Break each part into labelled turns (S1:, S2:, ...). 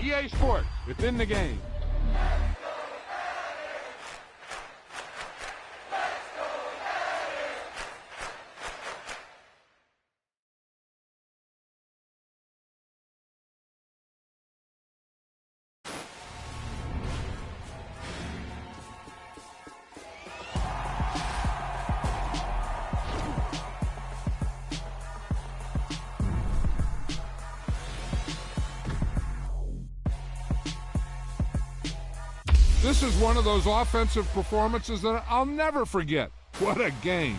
S1: EA Sports, within the game. This is one of those offensive performances that I'll never forget. What a game.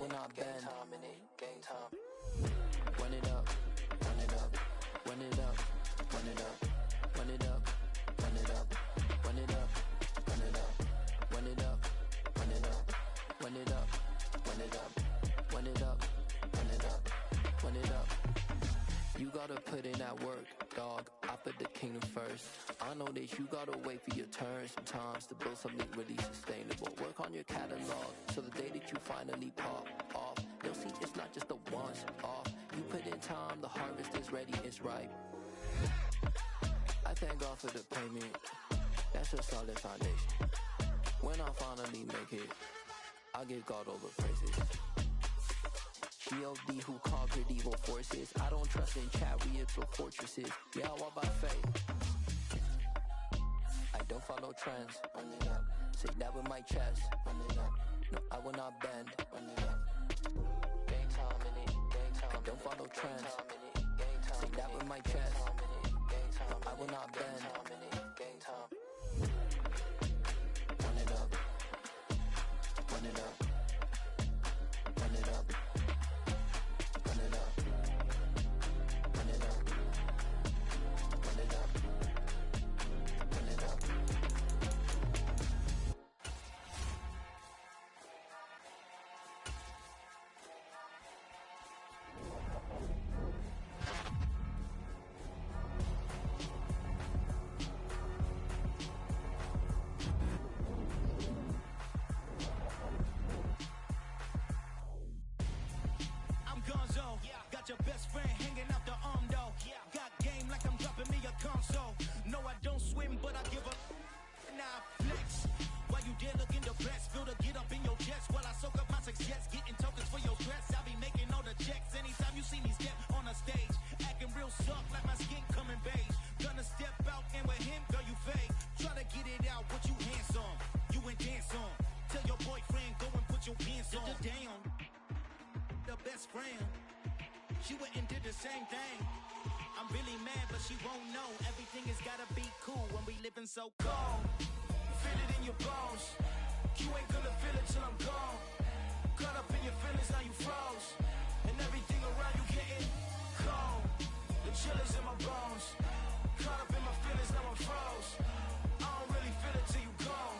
S2: will not bend. Game time in it, game time. Run it up, run it up, run it up, run it up, run it up, run it up, run it up, run it up, run it up, run it up, run it up, run it up, run it up, run it up, run it up. You gotta put in that work, dog. I put the kingdom first. I know that you gotta wait for your turn sometimes to build something really sustainable. Work on your catalog, so the day that you finally pop off, you'll see it's not just a once off. You put in time, the harvest is ready, it's ripe. I thank God for the payment. That's a solid foundation. When I finally make it, I give God all the praises. G.O.D. who conquered evil forces. I don't trust in chariots or fortresses. Yeah, I walk by faith. I don't follow trends. Run it up. Say that with my chest. Run it up. No, I will not bend. Run it up. Game time in it. Game time. I don't follow trends. Say that with my chest. No, I will not bend. Game time. Run it up. Run it up. Run it up. Run it up. Run it up. Run it up. Run it up.
S3: Got your best friend hanging out the arm though. Got game like I'm dropping me a console. No, I don't swim, but I give up. Nah, flex. While you there looking the best, feel the get up in your chest while I soak up my success. Getting tokens for your stress. I be making all the checks anytime you see me step on a stage. Acting real soft like my skin coming beige. Gonna step out and with him, girl, you fake. Try to get it out, what you handsome. You and dance on. Tell your boyfriend, go and put your pants on. Down. The best friend. She went and did the same thing. I'm really mad, but she won't know. Everything has gotta be cool when we living so cold. Feel it in your bones. You ain't gonna feel it till I'm gone. Caught up in your feelings, now you froze. And everything around you getting cold. The chill is in my bones. Caught up in my feelings, now I'm froze. I don't really feel it till you gone.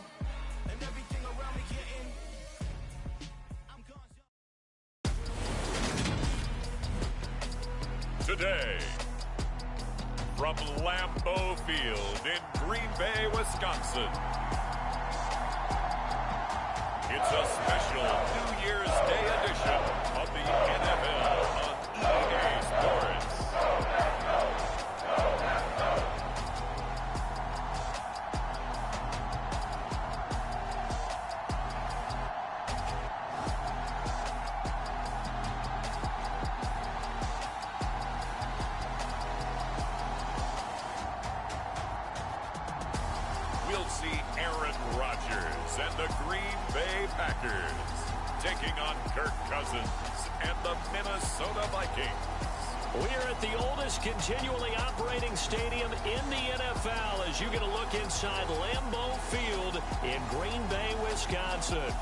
S3: And everything around me getting
S4: today, from Lambeau Field in Green Bay, Wisconsin, it's a special New Year's Day edition of the NFL on EA Sports. We'll see Aaron Rodgers and the Green Bay Packers taking on Kirk Cousins and the Minnesota Vikings.
S5: We're at the oldest continually operating stadium in the NFL as you get a look inside Lambeau Field in Green Bay, Wisconsin.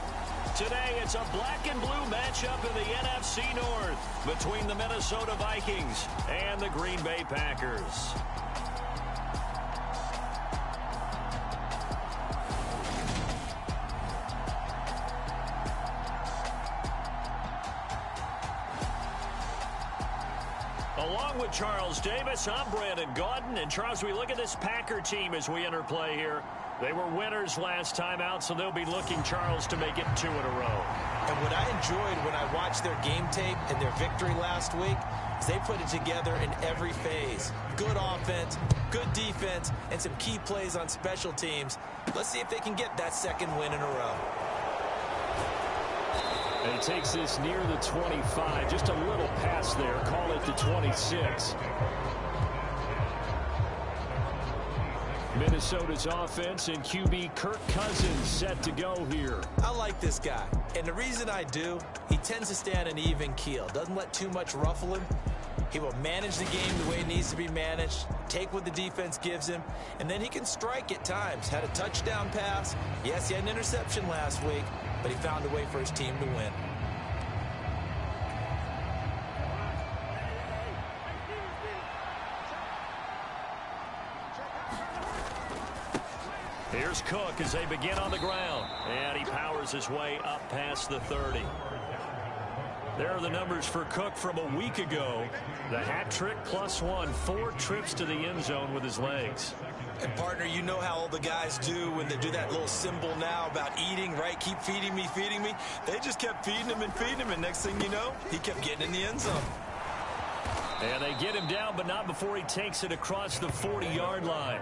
S5: Today, it's a black and blue matchup in the NFC North between the Minnesota Vikings and the Green Bay Packers. Along with Charles Davis, I'm Brandon Gaudin. And Charles, we look at this Packer team as we enter play here. They were winners last time out, so they'll be looking, Charles, to make it 2 in a row.
S6: And what I enjoyed when I watched their game tape and their victory last week is they put it together in every phase. Good offense, good defense, and some key plays on special teams. Let's see if they can get that second win in a row.
S5: And he takes this near the 25, just a little pass there, call it the 26. Minnesota's offense and QB Kirk Cousins set to go here.
S6: I like this guy, and the reason I do, he tends to stay on an even keel, doesn't let too much ruffle him. He will manage the game the way it needs to be managed, take what the defense gives him, and then he can strike at times. Had a touchdown pass. Yes, he had an interception last week, but he found a way for his team to win.
S5: Here's Cook as they begin on the ground. And he powers his way up past the 30. There are the numbers for Cook from a week ago. The hat trick +1, 4 trips to the end zone with his legs.
S6: And, partner, you know how all the guys do when they do that little symbol now about eating, right? Keep feeding me, feeding me. They just kept feeding him and feeding him, and next thing you know, he kept getting in the end zone.
S5: And they get him down, but not before he takes it across the 40-yard line.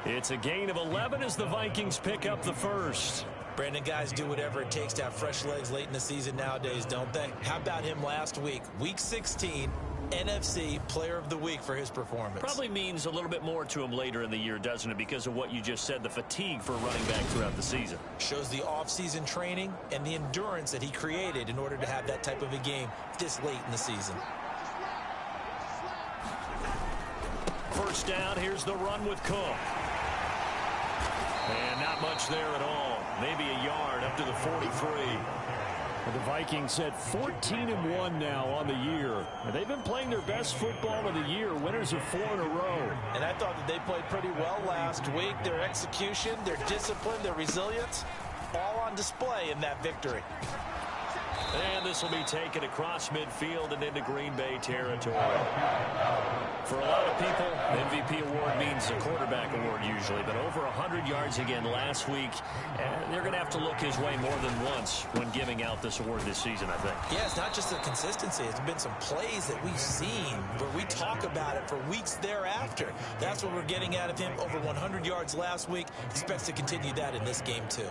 S5: It's a gain of 11 as the Vikings pick up the first.
S6: Brandon, guys do whatever it takes to have fresh legs late in the season nowadays, don't they? How about him last week? Week 16, NFC Player of the Week for his performance.
S5: Probably means a little bit more to him later in the year, doesn't it? Because of what you just said, the fatigue for a running back throughout the season.
S6: Shows the off-season training and the endurance that he created in order to have that type of a game this late in the season.
S5: First down, here's the run with Cook. And not much there at all. Maybe a yard up to the 43. The Vikings at 14-1 now on the year. And they've been playing their best football of the year, winners of 4 in a row.
S6: And I thought that they played pretty well last week. Their execution, their discipline, their resilience, all on display in that victory.
S5: And this will be taken across midfield and into Green Bay territory. For a lot of people, the MVP award means a quarterback award usually, but over 100 yards again last week. They're going to have to look his way more than once when giving out this award this season, I think.
S6: Yeah, it's not just the consistency. It's been some plays that we've seen where we talk about it for weeks thereafter. That's what we're getting out of him. Over 100 yards last week. Expects to continue that in this game, too.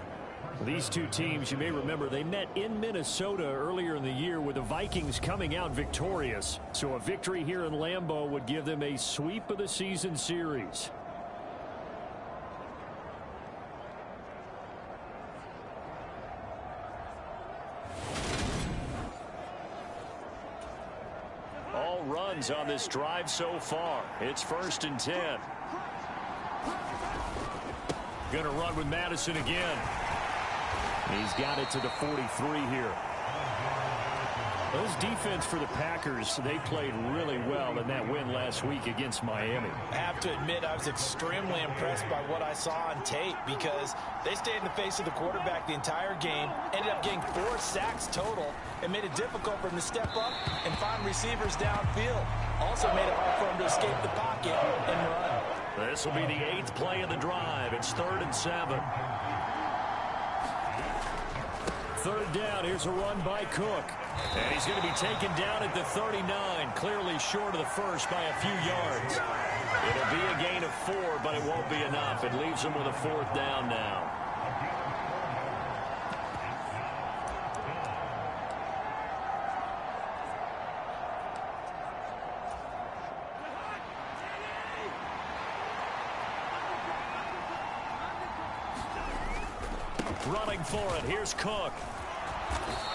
S5: These two teams, you may remember, they met in Minnesota earlier in the year with the Vikings coming out victorious. So a victory here in Lambeau would give them a sweep of the season series. All runs on this drive so far. It's 1st and 10. Going to run with Madison again. He's got it to the 43 here. Those defense for the Packers, they played really well in that win last week against Miami.
S6: I have to admit, I was extremely impressed by what I saw on tape because they stayed in the face of the quarterback the entire game, ended up getting 4 sacks total, and made it difficult for him to step up and find receivers downfield. Also made it hard for him to escape the pocket and run.
S5: This will be the 8th play of the drive. It's 3rd and 7. 3rd down, here's a run by Cook. And he's going to be taken down at the 39, clearly short of the first by a few yards. It'll be a gain of 4, but it won't be enough. It leaves him with a 4th down now. Running for it, here's Cook.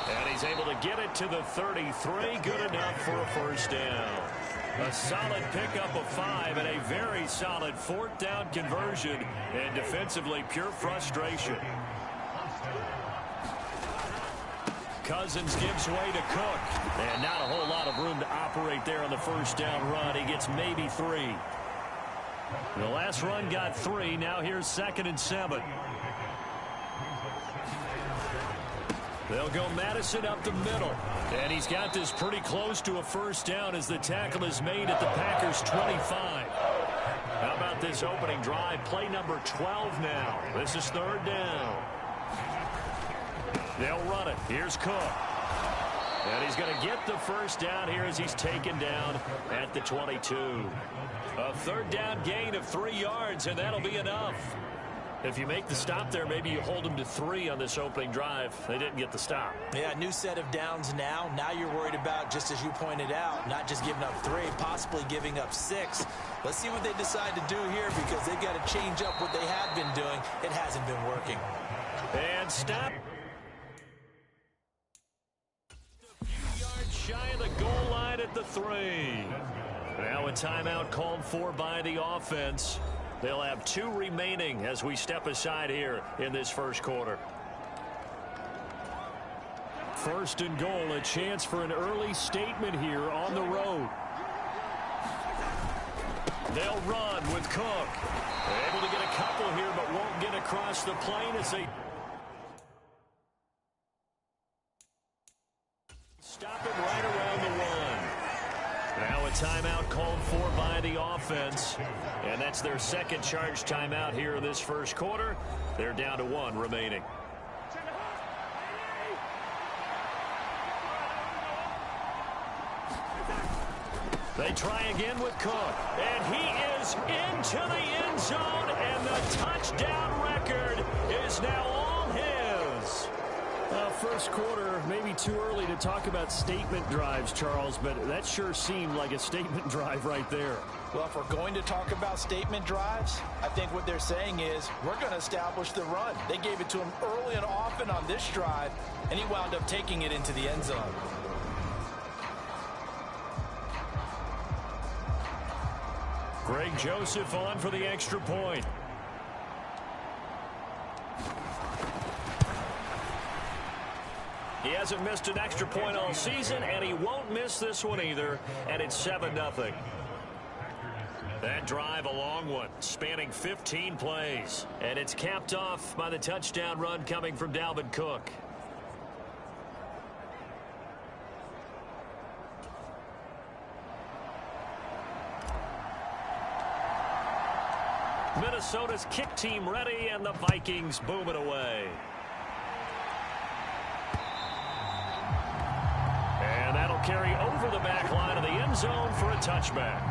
S5: And he's able to get it to the 33. Good enough for a 1st down. A solid pickup of 5 and a very solid 4th down conversion. And defensively, pure frustration. Cousins gives way to Cook. And not a whole lot of room to operate there on the 1st down run. He gets maybe 3. The last run got 3. Now here's 2nd and 7. They'll go Madison up the middle. And he's got this pretty close to a 1st down as the tackle is made at the Packers' 25. How about this opening drive? Play number 12 now. This is 3rd down. They'll run it. Here's Cook. And he's going to get the 1st down here as he's taken down at the 22. A 3rd down gain of 3 yards, and that'll be enough. If you make the stop there, maybe you hold them to 3 on this opening drive. They didn't get the stop.
S6: Yeah, new set of downs now. Now you're worried about, just as you pointed out, not just giving up 3, possibly giving up 6. Let's see what they decide to do here because they've got to change up what they have been doing. It hasn't been working.
S5: And stop. A few yards shy of the goal line at the 3. Now a timeout called for by the offense. They'll have 2 remaining as we step aside here in this 1st quarter. 1st and goal, a chance for an early statement here on the road. They'll run with Cook. Able to get a couple here, but won't get across the plane as they stop him right around the one. Now a timeout called for by the offense, and that's their second charge timeout here in this first quarter. They're down to one remaining. They try again with Cook, and he is into the end zone, and the touchdown record is now all his.
S7: First quarter, maybe too early to talk about statement drives, Charles, but that sure seemed like a statement drive right there.
S6: Well, if we're going to talk about statement drives, I think what they're saying is we're going to establish the run. They gave it to him early and often on this drive, and he wound up taking it into the end zone.
S5: Greg Joseph on for the extra point. He hasn't missed an extra point all season, and he won't miss this one either, and it's 7-0. That drive, a long one, spanning 15 plays, and it's capped off by the touchdown run coming from Dalvin Cook. Minnesota's kick team ready, and the Vikings boom it away. And that'll carry over the back line of the end zone for a touchback.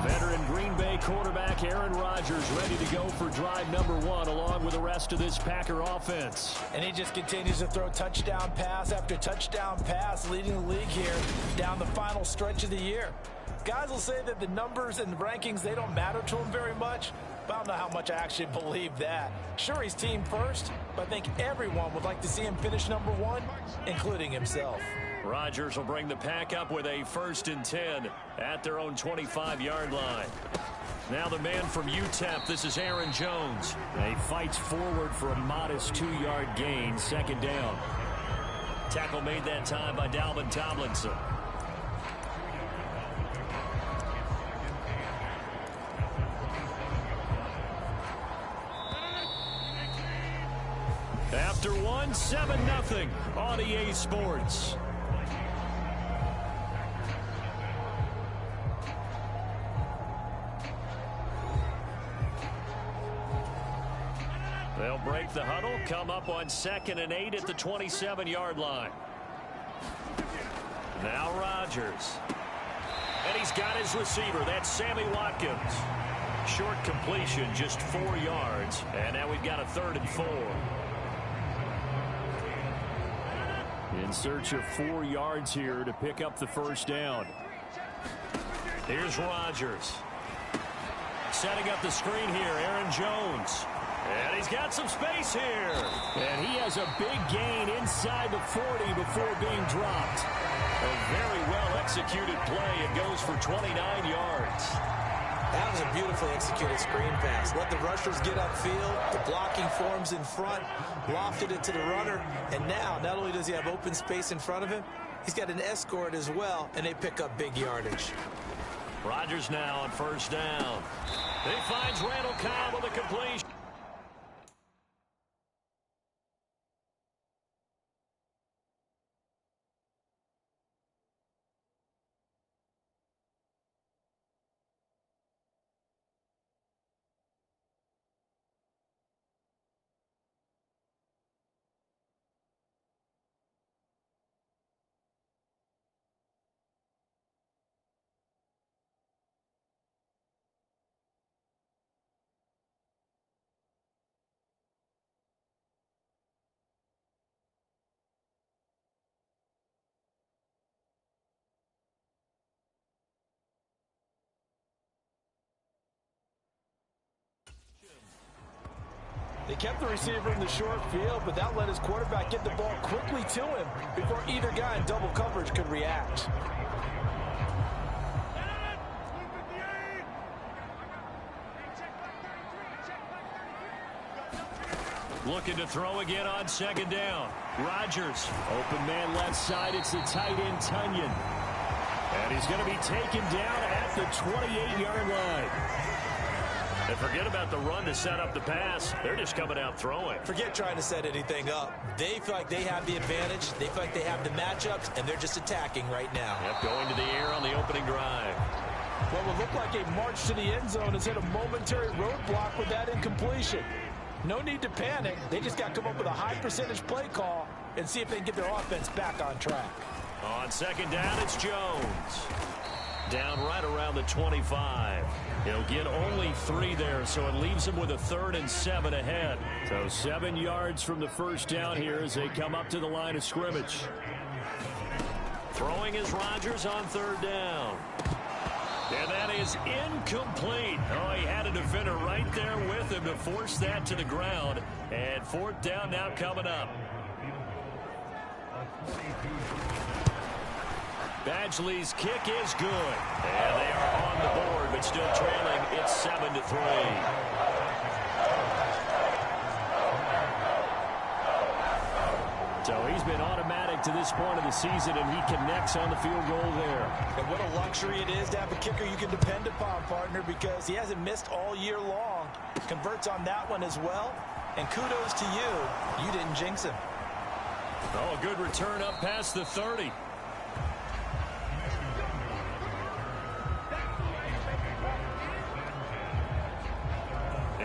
S5: Veteran Green Bay quarterback Aaron Rodgers ready to go for drive number one along with the rest of this Packer offense.
S6: And he just continues to throw touchdown pass after touchdown pass, leading the league here down the final stretch of the year. Guys will say that the numbers and rankings, they don't matter to him very much, but I don't know how much I actually believe that. Sure, he's team first, but I think everyone would like to see him finish number one, including himself.
S5: Rodgers will bring the pack up with a 1st and 10 at their own 25-yard line. Now the man from UTEP, this is Aaron Jones.
S7: He fights forward for a modest 2-yard gain, second down.
S5: Tackle made that time by Dalvin Tomlinson. After one, 7-0 on EA Sports. They'll break the huddle, come up on 2nd and 8 at the 27-yard line. Now Rodgers. And he's got his receiver. That's Sammy Watkins. Short completion, just 4 yards. And now we've got a 3rd and 4.
S7: In search of 4 yards here to pick up the first down.
S5: Here's Rodgers. Setting up the screen here, Aaron Jones. And he's got some space here.
S7: And he has a big gain inside the 40 before being dropped.
S5: A very well-executed play. It goes for 29 yards.
S6: That was a beautifully executed screen pass. Let the rushers get upfield. The blocking forms in front. Lofted it to the runner. And now, not only does he have open space in front of him, he's got an escort as well, and they pick up big yardage.
S5: Rodgers now on 1st down. He finds Randall Cobb with a completion.
S6: They kept the receiver in the short field, but that let his quarterback get the ball quickly to him before either guy in double coverage could react.
S5: Looking to throw again on 2nd down. Rodgers.
S7: Open man left side. It's the tight end, Tunyon. And he's going to be taken down at the 28-yard line. And forget about the run to set up the pass. They're just coming out throwing.
S6: Forget trying to set anything up. They feel like they have the advantage. They feel like they have the matchups, and they're just attacking right now.
S5: Yep, going to the air on the opening drive.
S8: What will look like a march to the end zone has hit a momentary roadblock with that incompletion. No need to panic. They just got to come up with a high percentage play call and see if they can get their offense back on track.
S5: On second down, it's Jones. Down right around the 25. He'll get only 3 there, so it leaves him with a 3rd and 7 ahead.
S7: So 7 yards from the first down here as they come up to the line of scrimmage.
S5: Throwing is Rodgers on 3rd down. And that is incomplete. Oh, he had a defender right there with him to force that to the ground. And 4th down now coming up. Badgley's kick is good. And they are on the board, but still trailing. It's 7-3.
S7: So he's been automatic to this point of the season, and he connects on the field goal there.
S8: And what a luxury it is to have a kicker you can depend upon, partner, because he hasn't missed all year long. Converts on that one as well. And kudos to you. You didn't jinx him.
S5: Oh, a good return up past the 30.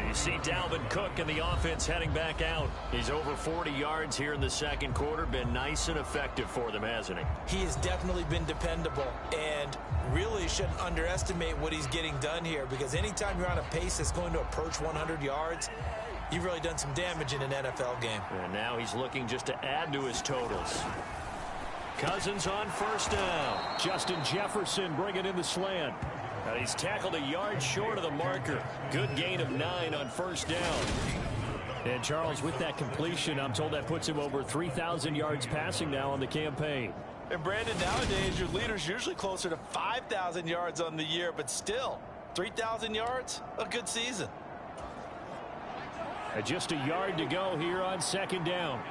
S5: You see Dalvin Cook and the offense heading back out. He's over 40 yards here in the second quarter. Been nice and effective for them, hasn't he?
S6: He has definitely been dependable and really shouldn't underestimate what he's getting done here, because anytime you're on a pace that's going to approach 100 yards, you've really done some damage in an NFL game.
S5: And now he's looking just to add to his totals. Cousins on 1st down.
S7: Justin Jefferson bringing in the slant.
S5: And he's tackled a yard short of the marker. Good gain of 9 on 1st down.
S7: And Charles, with that completion, I'm told that puts him over 3,000 yards passing now on the campaign.
S8: And Brandon, nowadays your leader's usually closer to 5,000 yards on the year, but still, 3,000 yards, a good season.
S7: And just a yard to go here on 2nd down.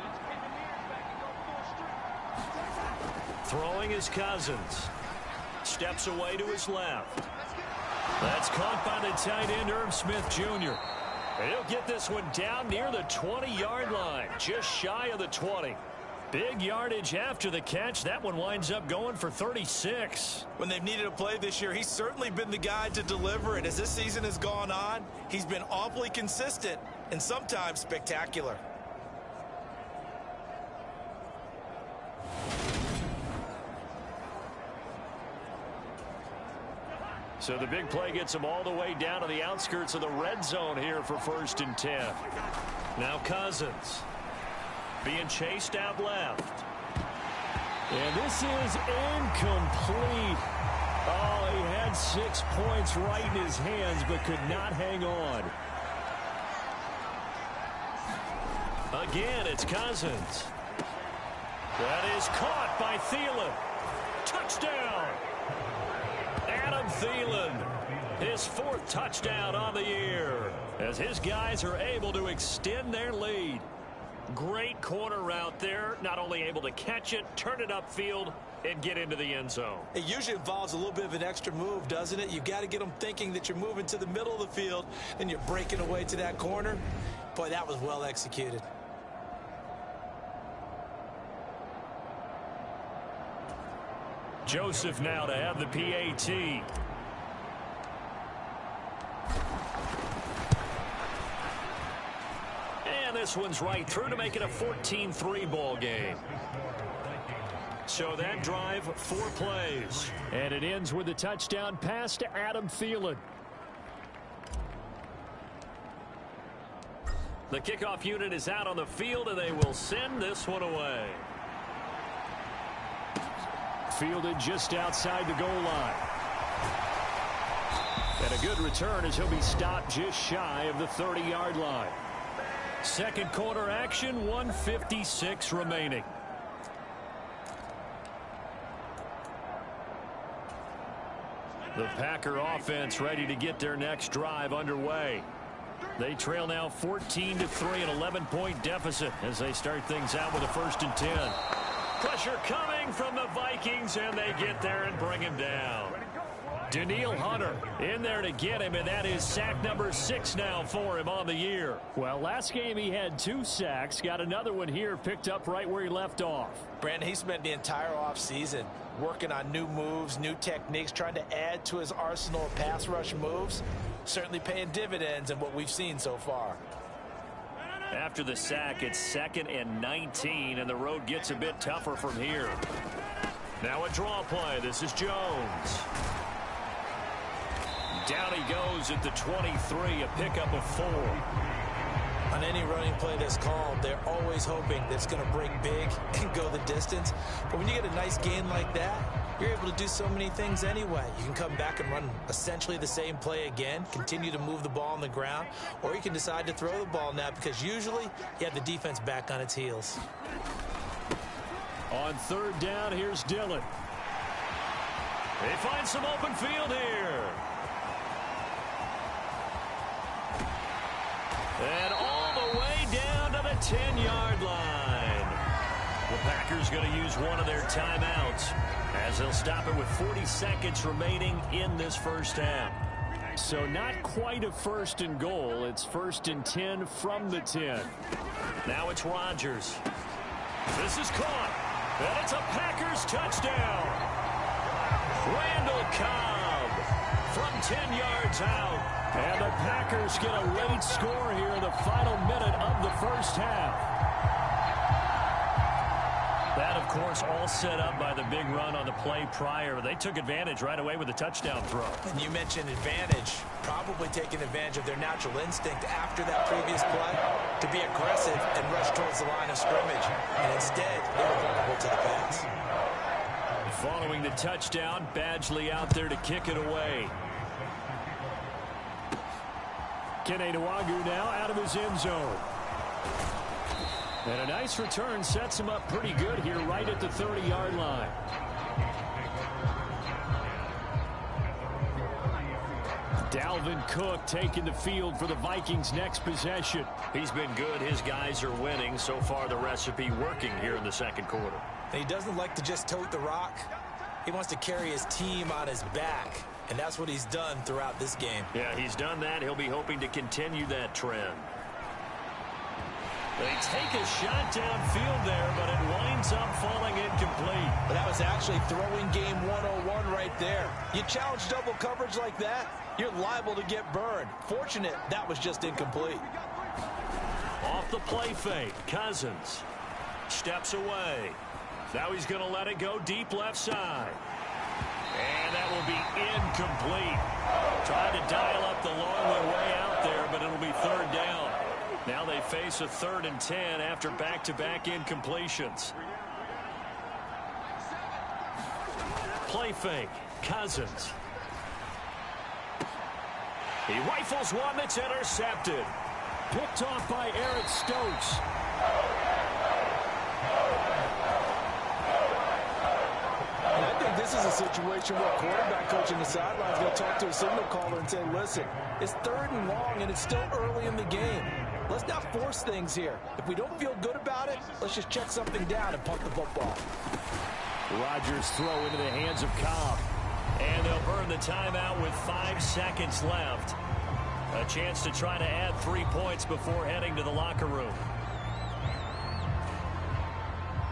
S5: Throwing is Cousins. Steps away to his left. That's caught by the tight end, Irv Smith Jr. He'll get this one down near the 20-yard line, just shy of the 20. Big yardage after the catch. That one winds up going for 36.
S8: When they've needed a play this year, he's certainly been the guy to deliver it. As this season has gone on, he's been awfully consistent and sometimes spectacular.
S5: So the big play gets him all the way down to the outskirts of the red zone here for 1st and 10. Now Cousins being chased out left.
S7: And this is incomplete. Oh, he had 6 points right in his hands, but could not hang on.
S5: Again, it's Cousins. That is caught by Thielen. Touchdown! Adam Thielen, his 4th touchdown on the year, as his guys are able to extend their lead. Great corner route there, not only able to catch it, turn it upfield, and get into the end zone.
S8: It usually involves a little bit of an extra move, doesn't it? You've got to get them thinking that you're moving to the middle of the field, and you're breaking away to that corner. Boy, that was well executed.
S5: Joseph now to have the PAT. And this one's right through to make it a 14-3 ball game. So that drive, 4 plays.
S7: And it ends with a touchdown pass to Adam Thielen.
S5: The kickoff unit is out on the field, and they will send this one away.
S7: Fielded just outside the goal line. And a good return as he'll be stopped just shy of the 30-yard line.
S5: Second quarter action, 1:56 remaining. The Packer offense ready to get their next drive underway. They trail now 14-3, an 11-point deficit as they start things out with a 1st and 10. Pressure coming from the Vikings, and they get there and bring him down. Daniil Hunter in there to get him, and that is sack number 6 now for him on the year.
S7: Well, last game he had 2 sacks. Got another one here, picked up right where he left off.
S6: Brandon, he spent the entire offseason working on new moves, new techniques, trying to add to his arsenal of pass rush moves. Certainly paying dividends in what we've seen so far.
S5: After the sack, it's 2nd and 19, and the road gets a bit tougher from here. Now a draw play. This is Jones. Down he goes at the 23, a pickup of 4.
S6: On any running play that's called, they're always hoping that it's going to break big and go the distance. But when you get a nice gain like that, you're able to do so many things anyway. You can come back and run essentially the same play again, continue to move the ball on the ground, or you can decide to throw the ball now because usually you have the defense back on its heels.
S7: On 3rd down, here's Dillon.
S5: They find some open field here. And all the way down to the 10-yard line. The Packers going to use one of their timeouts as they'll stop it with 40 seconds remaining in this first half.
S7: So not quite a 1st and goal. It's 1st and 10 from the 10.
S5: Now it's Rodgers. This is caught. And it's a Packers touchdown. Randall Cobb from 10 yards out.
S7: And the Packers get a late score here in the final minute of the first half.
S5: That, of course, all set up by the big run on the play prior. They took advantage right away with the touchdown throw.
S6: And you mentioned advantage, probably taking advantage of their natural instinct after that previous play to be aggressive and rush towards the line of scrimmage. And instead, they were vulnerable to the pass.
S5: Following the touchdown, Badgley out there to kick it away.
S7: Kene Nwagu now out of his end zone. And a nice return sets him up pretty good here right at the 30-yard line. Dalvin Cook taking the field for the Vikings' next possession.
S5: He's been good. His guys are winning. So far, the recipe working here in the 2nd quarter.
S6: He doesn't like to just tote the rock. He wants to carry his team on his back. And that's what he's done throughout this game.
S5: Yeah, he's done that. He'll be hoping to continue that trend. They take a shot downfield there, but it winds up falling incomplete.
S8: But that was actually throwing game 101 right there. You challenge double coverage like that, you're liable to get burned. Fortunate that was just incomplete.
S5: Off the play fake, Cousins steps away. Now he's going to let it go deep left side. And that will be incomplete. Trying to dial up the long way out there, but it'll be 3rd down. Now they face a 3rd and 10 after back-to-back incompletions. Play fake, Cousins. He rifles one that's intercepted.
S7: Picked off by Eric Stokes.
S8: And I think this is a situation where quarterback coach in the sideline is going to talk to a signal caller and say, listen, it's 3rd and long and it's still early in the game. Let's not force things here. If we don't feel good about it, let's just check something down and pump the football.
S7: Rodgers throw into the hands of Cobb.
S5: And they'll burn the timeout with 5 seconds left. A chance to try to add 3 points before heading to the locker room.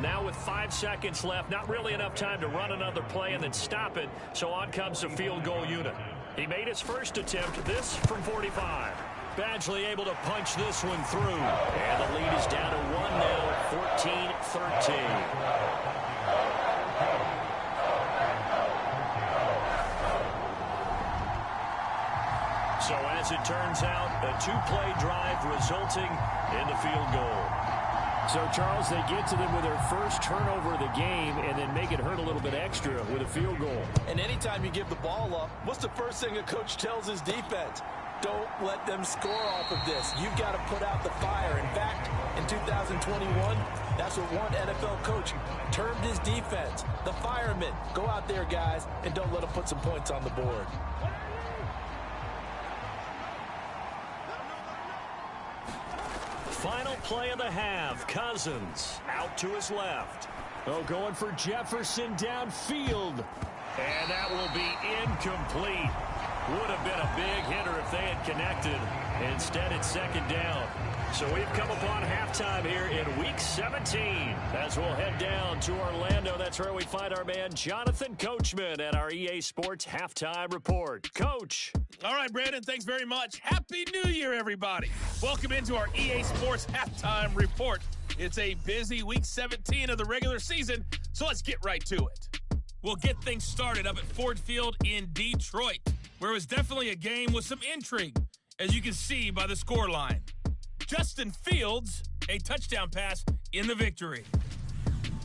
S5: Now with 5 seconds left, not really enough time to run another play and then stop it, so on comes the field goal unit. He made his first attempt, this from 45. Badgley able to punch this one through. And the lead is down to 1 now at 14-13. So as it turns out, a 2-play drive resulting in the field goal.
S7: So, Charles, they get to them with their first turnover of the game and then make it hurt a little bit extra with a field goal.
S8: And anytime you give the ball up, what's the first thing a coach tells his defense? Don't let them score off of this. You've got to put out the fire. In fact, in 2021, that's what one NFL coach termed his defense. The firemen. Go out there, guys, and don't let them put some points on the board.
S5: Final play of the half. Cousins out to his left.
S7: Oh, going for Jefferson downfield. And that will be incomplete. Would have been a big hitter if they had connected. Instead, it's second down. So we've come upon halftime here in Week 17. As we'll head down to Orlando, that's where we find our man Jonathan Coachman at our EA Sports Halftime Report. Coach.
S9: All right, Brandon, thanks very much. Happy New Year, everybody. Welcome into our EA Sports Halftime Report. It's a busy Week 17 of the regular season, so let's get right to it. We'll get things started up at Ford Field in Detroit, where it was definitely a game with some intrigue, as you can see by the scoreline. Justin Fields, a touchdown pass in the victory.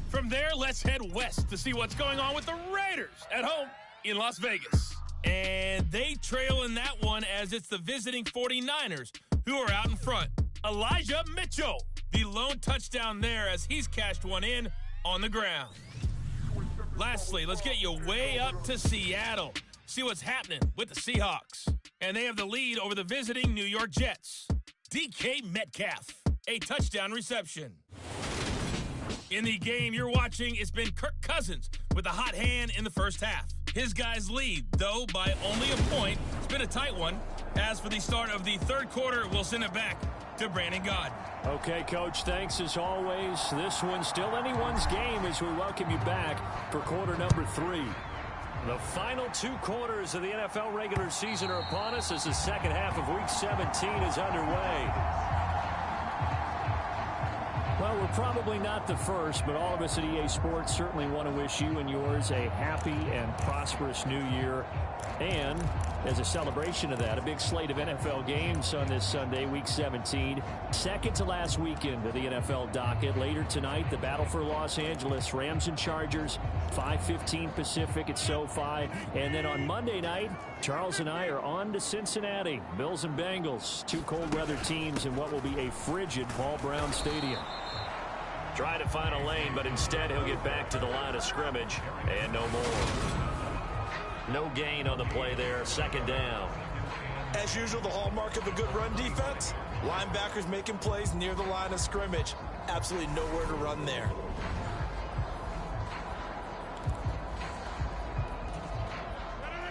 S9: From there, let's head west to see what's going on with the Raiders at home in Las Vegas. And they trail in that one as it's the visiting 49ers who are out in front. Elijah Mitchell, the lone touchdown there as he's cashed one in on the ground. Lastly, let's get you way up to Seattle. See what's happening with the Seahawks. And they have the lead over the visiting New York Jets. DK Metcalf, a touchdown reception. In the game you're watching, it's been Kirk Cousins with a hot hand in the first half. His guys lead, though, by only a point. It's been a tight one. As for the start of the third quarter, we'll send it back to Brandon Gaudin.
S7: Okay, Coach, thanks as always. This one's still anyone's game as we welcome you back for quarter number 3. The final 2 quarters of the NFL regular season are upon us as the second half of Week 17 is underway. Well, we're probably not the first, but all of us at EA Sports certainly want to wish you and yours a happy and prosperous new year. And as a celebration of that, a big slate of NFL games on this Sunday, Week 17. Second to last weekend of the NFL docket. Later tonight, the battle for Los Angeles, Rams and Chargers, 5:15 Pacific at SoFi. And then on Monday night, Charles and I are on to Cincinnati. Bills and Bengals, 2 cold weather teams in what will be a frigid Paul Brown Stadium. Try to find a lane, but instead he'll get back to the line of scrimmage and no more. No gain on the play there, second down.
S8: As usual, the hallmark of a good run defense, linebackers making plays near the line of scrimmage. Absolutely nowhere to run there.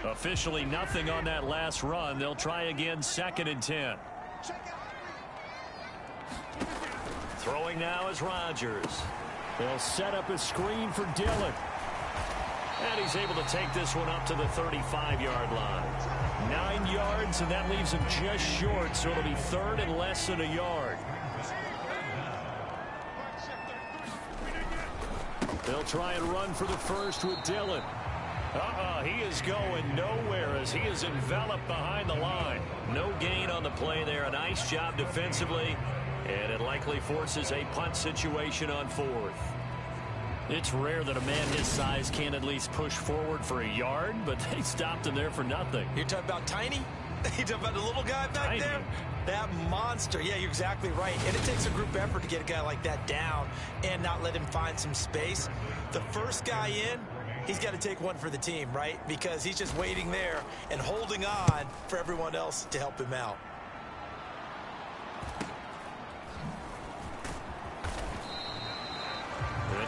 S7: Officially nothing on that last run. They'll try again, 2nd and 10. Throwing now is Rodgers. They'll set up a screen for Dillon. And he's able to take this one up to the 35-yard line. 9 yards, and that leaves him just short, so it'll be 3rd and less than a yard. They'll try and run for the first with Dillon. He is going nowhere as he is enveloped behind the line. No gain on the play there. A nice job defensively, and it likely forces a punt situation on 4th. It's rare that a man his size can't at least push forward for a yard, but they stopped him there for nothing.
S8: You're talking about tiny? You're talking about the little guy back there? That monster. Yeah, you're exactly right. And it takes a group effort to get a guy like that down and not let him find some space. The first guy in, he's got to take one for the team, right? Because he's just waiting there and holding on for everyone else to help him out.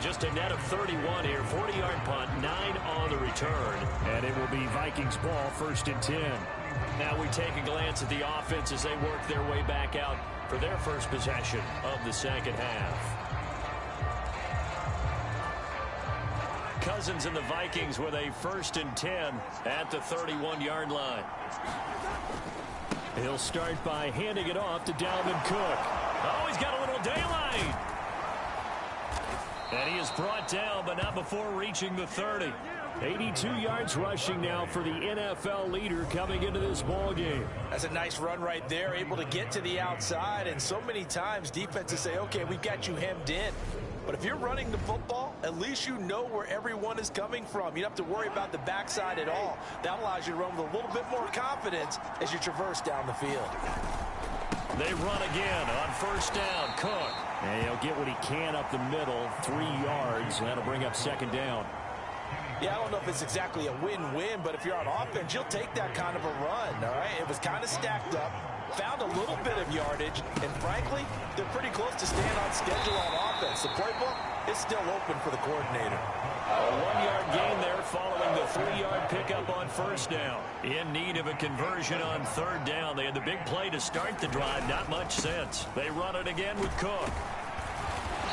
S7: Just a net of 31 here. 40-yard punt, 9 on the return. And it will be Vikings ball, 1st and 10. Now we take a glance at the offense as they work their way back out for their first possession of the second half. Cousins and the Vikings with a 1st and 10 at the 31-yard line. He'll start by handing it off to Dalvin Cook. Oh, he's got a little daylight. And he is brought down, but not before reaching the 30. 82 yards rushing now for the NFL leader coming into this ball game.
S8: That's a nice run right there, able to get to the outside. And so many times defenses say, okay, we've got you hemmed in. But if you're running the football, at least you know where everyone is coming from. You don't have to worry about the backside at all. That allows you to run with a little bit more confidence as you traverse down the field.
S7: They run again on 1st down. Cook. And he'll get what he can up the middle, 3 yards. That'll bring up 2nd down.
S8: Yeah, I don't know if it's exactly a win-win, but if you're on offense, you'll take that kind of a run, all right? It was kind of stacked up. found a little bit of yardage, and frankly, they're pretty close to staying on schedule on offense. The playbook is still open for the coordinator.
S7: A 1-yard gain there following the 3-yard pickup on first down. In need of a conversion on third down. They had the big play to start the drive. Not much sense. They run it again with Cook.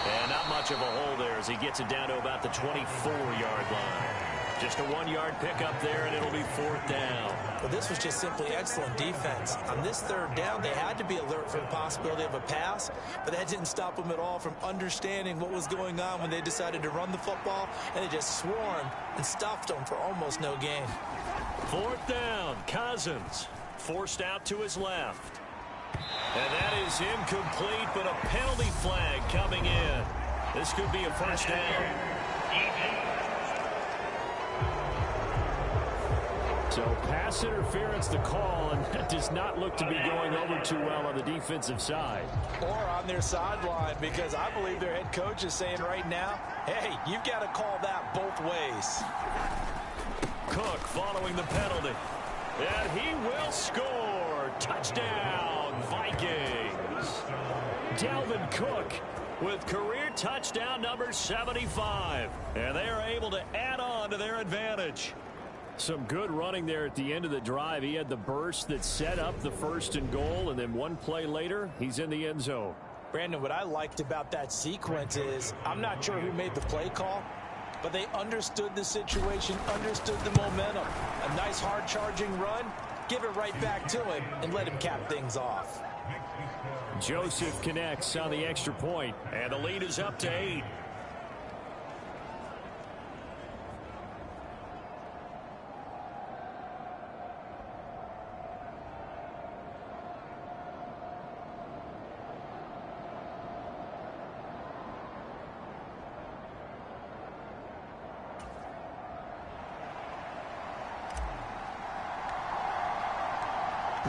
S7: And not much of a hole there as he gets it down to about the 24-yard line. Just a 1-yard pickup there, and it'll be fourth down.
S6: Well, this was just simply excellent defense. On this third down, they had to be alert for the possibility of a pass, but that didn't stop them at all from understanding what was going on when they decided to run the football, and they just swarmed and stuffed them for almost no gain.
S7: Fourth down, Cousins forced out to his left. And that is incomplete, but a penalty flag coming in. This could be a first down. So pass interference the call, and that does not look to be going over too well on the defensive side.
S8: Or on their sideline, because I believe their head coach is saying right now, hey, you've got to call that both ways.
S7: Cook following the penalty. And he will score. Touchdown, Vikings. Dalvin Cook with career touchdown number 75. And they are able to add on to their advantage. Some good running there at the end of the drive. He had the burst that set up the 1st and goal, and then one play later, he's in the end zone.
S8: Brandon, what I liked about that sequence is I'm not sure who made the play call, but they understood the situation, understood the momentum. A nice hard-charging run, give it right back to him, and let him cap things off.
S7: Joseph connects on the extra point, and the lead is up to 8.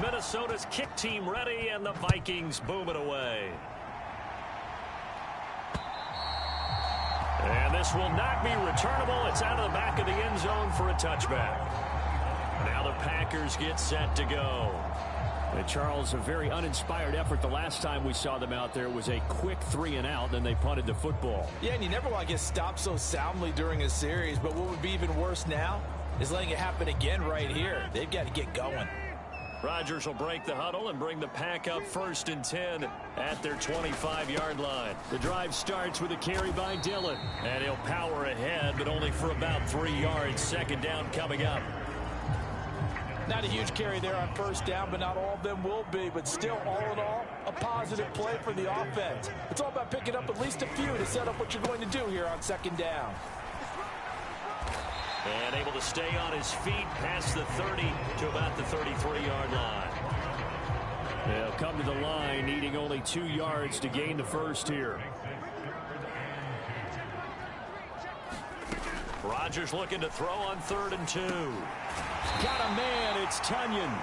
S7: Minnesota's kick team ready, and the Vikings boom it away. And this will not be returnable. It's out of the back of the end zone for a touchback. Now the Packers get set to go. And Charles, a very uninspired effort. The last time we saw them out there was a quick 3-and-out, then they punted the football.
S8: Yeah, and you never want to get stopped so soundly during a series, but what would be even worse now is letting it happen again right here. They've got to get going.
S7: Rodgers will break the huddle and bring the Pack up 1st and 10 at their 25-yard line. The drive starts with a carry by Dillon, and he'll power ahead, but only for about 3 yards. Second down coming up.
S8: Not a huge carry there on first down, but not all of them will be. But still, all in all, a positive play for the offense. It's all about picking up at least a few to set up what you're going to do here on second down.
S7: And able to stay on his feet past the 30 to about the 33-yard line. They'll come to the line, needing only 2 yards to gain the first here. Rodgers looking to throw on 3rd and 2. Got a man, it's Tunyon.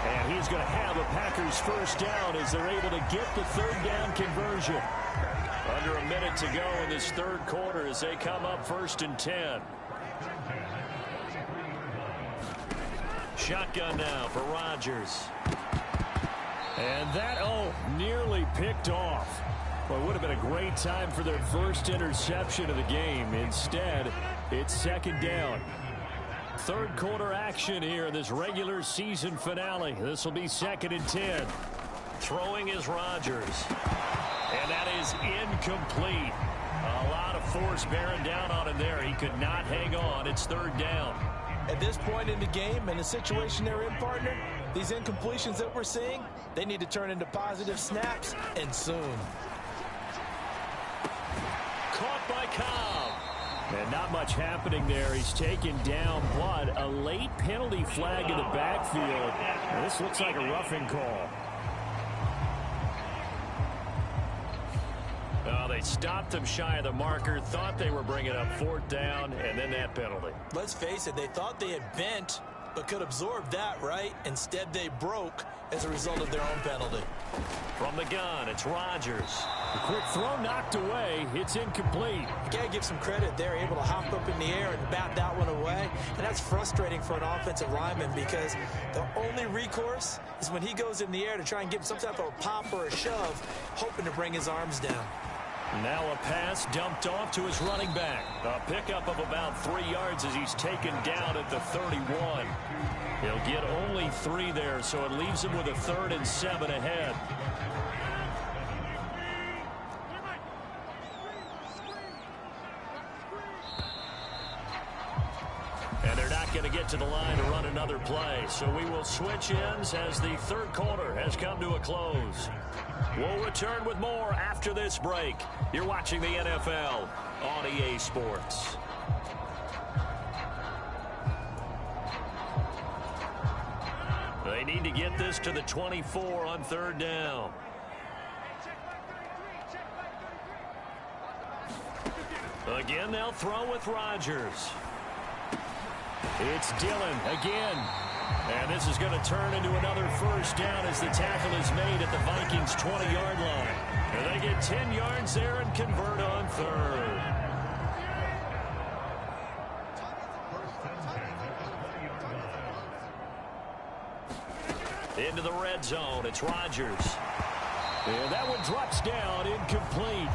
S7: And he's going to have a Packers first down as they're able to get the 3rd down conversion. Under a minute to go in this 3rd quarter as they come up 1st and 10. Shotgun now for Rodgers. And that, nearly picked off. Well, it would have been a great time for their first interception of the game. Instead, it's 2nd down. 3rd quarter action here in this regular season finale. This will be 2nd and 10. Throwing is Rodgers. And that is incomplete. A lot of force bearing down on him there. He could not hang on. It's 3rd down.
S8: At this point in the game and the situation they're in, partner, these incompletions that we're seeing, they need to turn into positive snaps, and soon.
S7: Caught by Cobb. And not much happening there. He's taken down, but a late penalty flag in the backfield. Now, this looks like a roughing call. They stopped him shy of the marker, thought they were bringing up 4th down, and then that penalty.
S8: Let's face it, they thought they had bent, but could absorb that, right? Instead, they broke as a result of their own penalty.
S7: From the gun, it's Rodgers. A quick throw knocked away. It's incomplete.
S6: You got to give some credit there, able to hop up in the air and bat that one away. And that's frustrating for an offensive lineman because the only recourse is when he goes in the air to try and get some type of a pop or a shove, hoping to bring his arms down.
S7: Now a pass dumped off to his running back. A pickup of about 3 yards as he's taken down at the 31. He'll get only 3 there, so it leaves him with a 3rd and 7 ahead. And they're not going to get to the line to run another play, so we will switch ends as the 3rd quarter has come to a close. We'll return with more after this break. You're watching the NFL on EA Sports. They need to get this to the 24 on 3rd down. Again, they'll throw with Rodgers. It's Dillon again. And this is going to turn into another 1st down as the tackle is made at the Vikings' 20-yard line. And they get 10 yards there and convert on 3rd. Into the red zone. It's Rodgers. And that one drops down, incomplete.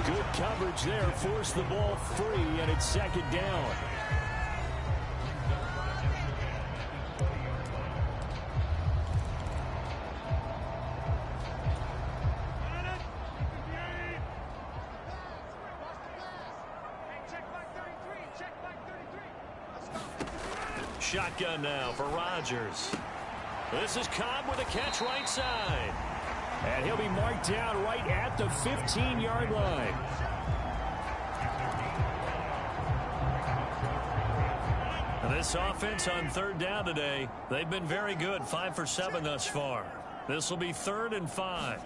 S7: Good coverage there. Forced the ball free, and it's 2nd down. Shotgun now for Rodgers. This is Cobb with a catch right side. And he'll be marked down right at the 15-yard line. And this offense on 3rd down today, they've been very good, 5 for 7 thus far. This will be 3rd and 5.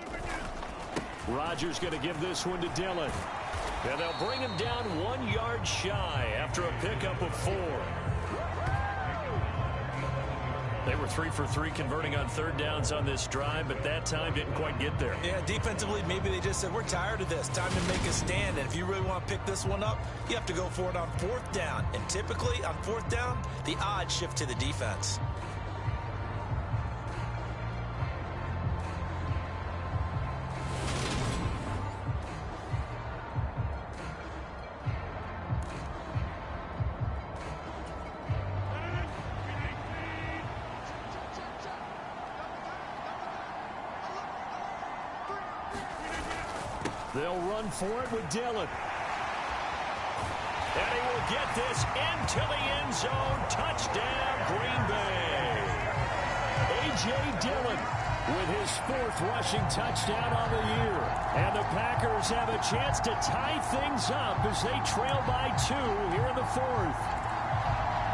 S7: Rodgers going to give this one to Dillon. And they'll bring him down 1 yard shy after a pickup of 4. They were 3 for 3 converting on 3rd downs on this drive, but that time didn't quite get there.
S6: Yeah, defensively, maybe they just said, we're tired of this. Time to make a stand. And if you really want to pick this one up, you have to go for it on 4th down. And typically, on 4th down, the odds shift to the defense.
S7: They'll run for it with Dillon. And he will get this into the end zone. Touchdown, Green Bay. A.J. Dillon with his 4th rushing touchdown on the year. And the Packers have a chance to tie things up as they trail by 2 here in the 4th.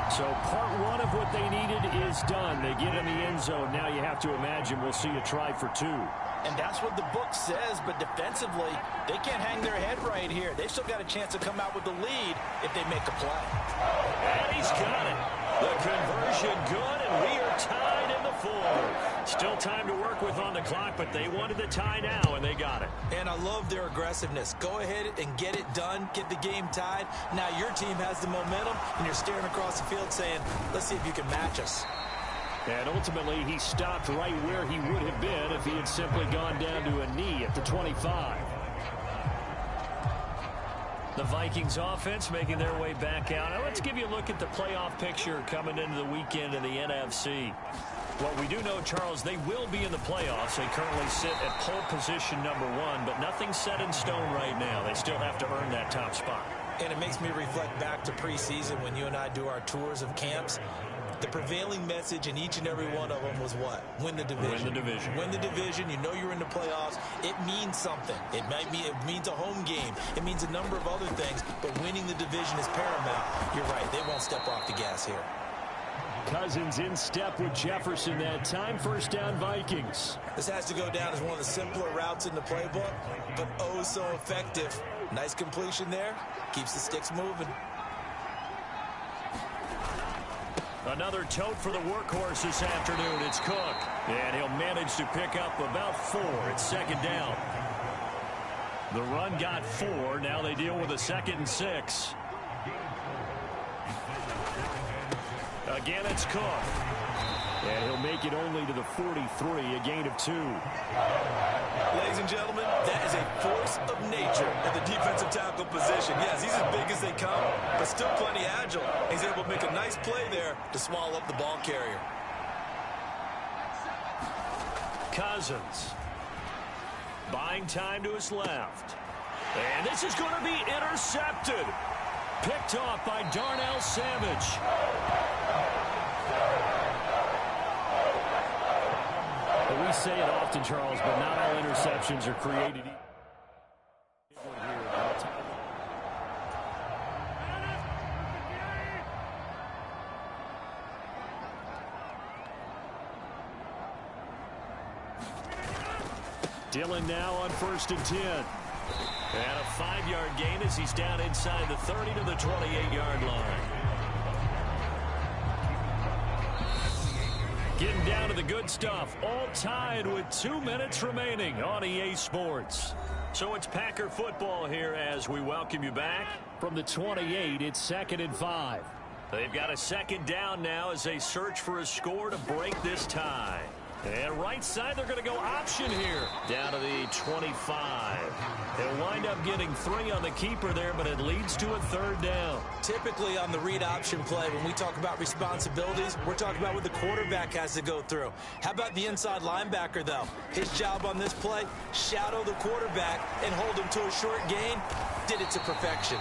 S7: So part 1 of what they needed is done. They get in the end zone. Now you have to imagine we'll see a try for 2.
S6: And that's what the book says, but defensively, they can't hang their head right here. They've still got a chance to come out with the lead if they make a play.
S7: And he's got it. The conversion good, and we are tied in the 4th. Still time to work with on the clock, but they wanted the tie now, and they got it.
S6: And I love their aggressiveness. Go ahead and get it done, get the game tied. Now your team has the momentum, and you're staring across the field saying, let's see if you can match us.
S7: And ultimately, he stopped right where he would have been if he had simply gone down to a knee at the 25. The Vikings offense making their way back out. Now let's give you a look at the playoff picture coming into the weekend in the NFC. What we do know, Charles, they will be in the playoffs. They currently sit at pole position number 1, but nothing's set in stone right now. They still have to earn that top spot.
S6: And it makes me reflect back to preseason when you and I do our tours of camps. The prevailing message in each and every one of them was what? Win the division.
S7: Win the division.
S6: Win the division. You know you're in the playoffs. It means something. It means a home game. It means a number of other things, but winning the division is paramount. You're right. They won't step off the gas here.
S7: Cousins in step with Jefferson that time. 1st down, Vikings.
S6: This has to go down as one of the simpler routes in the playbook, but oh so effective. Nice completion there. Keeps the sticks moving.
S7: Another tote for the workhorse this afternoon. It's Cook. And he'll manage to pick up about 4. It's 2nd down. The run got 4. Now they deal with a 2nd and 6. Again, it's Cook. And he'll make it only to the 43, a gain of 2.
S6: Ladies and gentlemen, that is a force of nature at the defensive tackle position. Yes, he's as big as they come, but still plenty agile. He's able to make a nice play there to swallow up the ball carrier.
S5: Cousins. Buying time to his left. And this is going to be intercepted. Picked off by Darnell Savage.
S7: We say it often, Charles, but not all interceptions are created. Dillon now on 1st and 10. And a 5-yard gain as he's down inside the 30 to the 28-yard line. Getting down to the good stuff. All tied with 2 minutes remaining on EA Sports. So it's Packer football here as we welcome you back. From the 28, it's 2nd and 5. They've got a 2nd down now as they search for a score to break this tie. And right side, they're going to go option here. Down to the 25. They'll wind up getting 3 on the keeper there, but it leads to a 3rd down.
S6: Typically on the read option play, when we talk about responsibilities, we're talking about what the quarterback has to go through. How about the inside linebacker, though? His job on this play, shadow the quarterback and hold him to a short gain. Did it to perfection.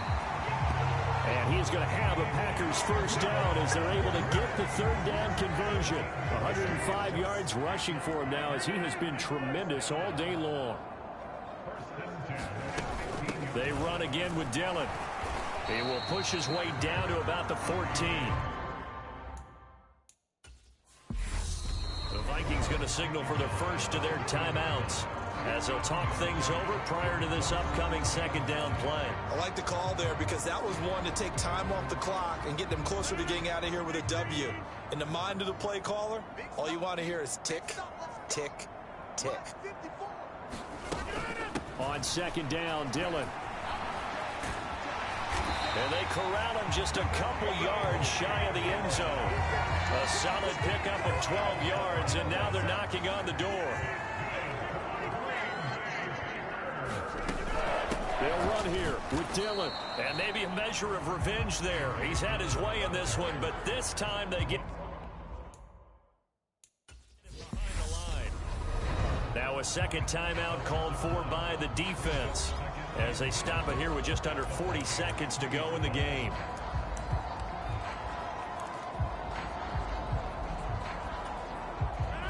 S7: And he's going to have a Packers 1st down as they're able to get the 3rd down conversion. 105 yards rushing for him now as he has been tremendous all day long. They run again with Dillon. He will push his way down to about the 14. The Vikings going to signal for the first of their timeouts as they'll talk things over prior to this upcoming 2nd down play.
S6: I like the call there because that was one to take time off the clock and get them closer to getting out of here with a W. In the mind of the play caller, all you want to hear is tick, tick, tick.
S7: On 2nd down, Dillon.
S5: And they corral him just a couple yards shy of the end zone. A solid pickup of 12 yards, and now they're knocking on the door.
S7: They'll run here with Dillon.
S5: And maybe a measure of revenge there. He's had his way in this one, but this time they get behind the line. Now a 2nd timeout called for by the defense as they stop it here with just under 40 seconds to go in the game.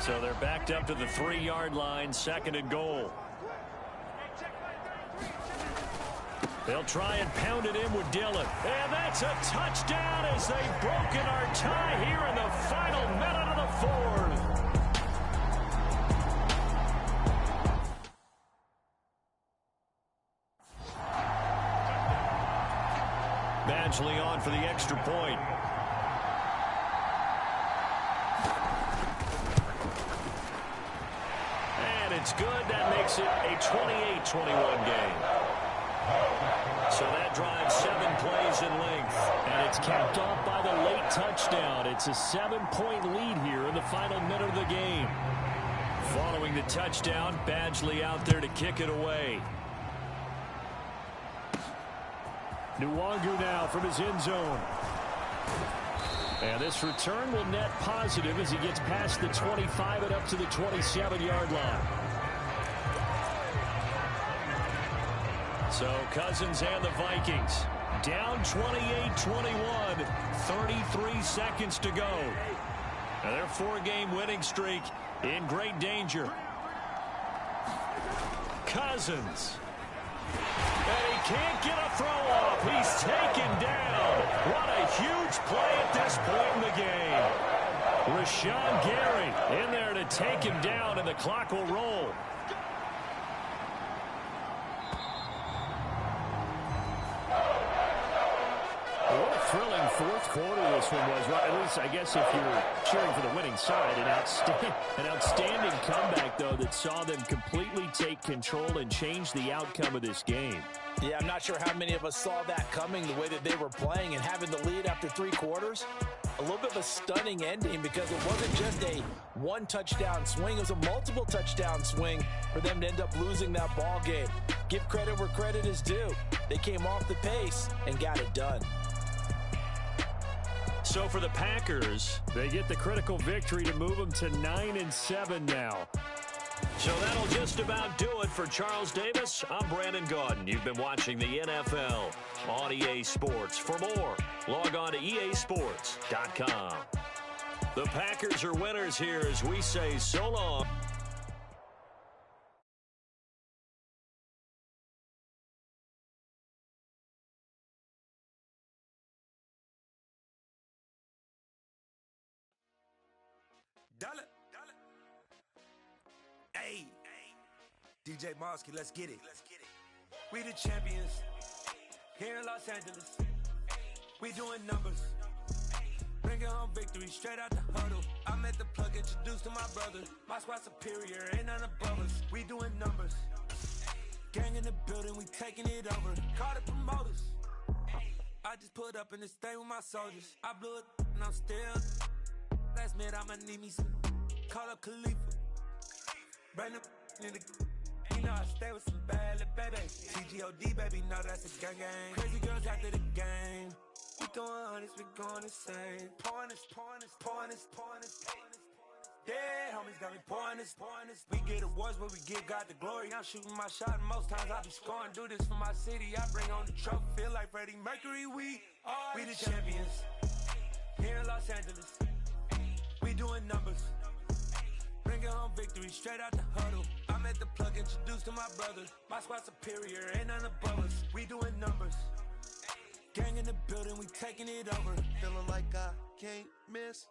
S5: So they're backed up to the 3-yard line, 2nd and goal. They'll try and pound it in with Dillon. And that's a touchdown as they've broken our tie here in the final minute of the 4th. Badgley on for the extra point. And it's good. That makes it a 28-21 game. So that drives 7 plays in length.
S7: And it's capped off by the late touchdown. It's a 7-point lead here in the final minute of the game.
S5: Following the touchdown, Badgley out there to kick it away.
S7: Nwangu now from his end zone. And this return will net positive as he gets past the 25 and up to the 27-yard line.
S5: So Cousins and the Vikings down 28-21, 33 seconds to go. And their 4-game winning streak in great danger. Cousins. And he can't get a throw off. He's taken down. What a huge play at this point in the game. Rashawn Gary in there to take him down, and the clock will roll.
S7: What a thrilling thrilling fourth quarter this one was. Right, at least I guess if you're cheering for the winning side, an outstanding comeback, though, that saw them completely take control and change the outcome of this game.
S8: Yeah, I'm not sure how many of us saw that coming, the way that they were playing and having the lead after 3 quarters. A little bit of a stunning ending because it wasn't just a one-touchdown swing. It was a multiple touchdown swing for them to end up losing that ball game. Give credit where credit is due. They came off the pace and got it done.
S7: So for the Packers, they get the critical victory to move them to 9-7 now.
S5: So that'll just about do it for Charles Davis. I'm Brandon Gaudin. You've been watching the NFL on EA Sports. For more, log on to easports.com. The Packers are winners here as we say so long.
S10: Dollar. Hey, DJ Mosky, let's get it. We the champions here in Los Angeles. We doing numbers. Bringing home victory straight out the huddle. I'm at the plug, introduced to my brother. My squad superior, ain't none above us. We doing numbers. Gang in the building, we taking it over. Call the promoters. I just put up in this thing with my soldiers. I blew it and I'm still. Last minute, I'ma need me some. Call up Khalifa. Brand new in the. You know I stay with some bad little baby. TGOD, baby, know that's a gang gang. Crazy girls after the game. We throwing hundreds, we going insane. Pouring this. Yeah, homies got me pouring this. We get awards, but we give God the glory. I'm shooting my shot, and most times I be scoring. Do this for my city, I bring on the trophy. Feel like Freddie Mercury, we the champions. Here in Los Angeles, we doing numbers. Bringing home victory straight out the huddle. I'm at the plug, introduced to my brother. My squad superior, ain't none above us. We doing numbers. Gang in the building, we taking it over.
S11: Feeling like I can't miss.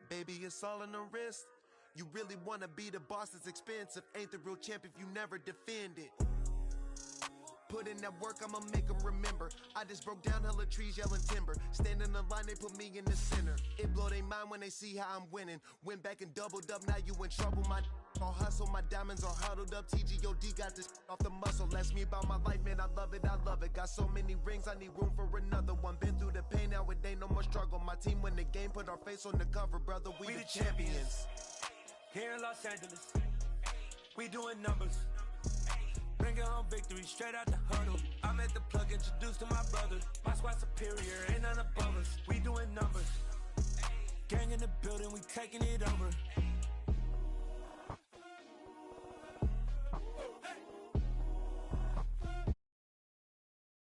S11: Baby, it's all in the wrist. You really wanna be the boss, it's expensive. Ain't the real champ if you never defend it. Put in that work, I'ma make them remember. I just broke down hella trees, yelling timber. Stand in the line, they put me in the center. It blow they mind when they see how I'm winning. Went back and doubled up, now you in trouble. My all hustle, my diamonds are huddled up. TGOD got this off the muscle. Ask me about my life, man, I love it. Got so many rings, I need room for another one. Been through the pain, now it ain't no more struggle. My team win the game, put our face on the cover, brother. We the champions.
S10: Here in Los Angeles, we doing numbers. Bringing home victory straight out the huddle. I'm at the plug, introduced to my brother. My squad superior, ain't none above us. We doing numbers. Gang in the building, we taking it over.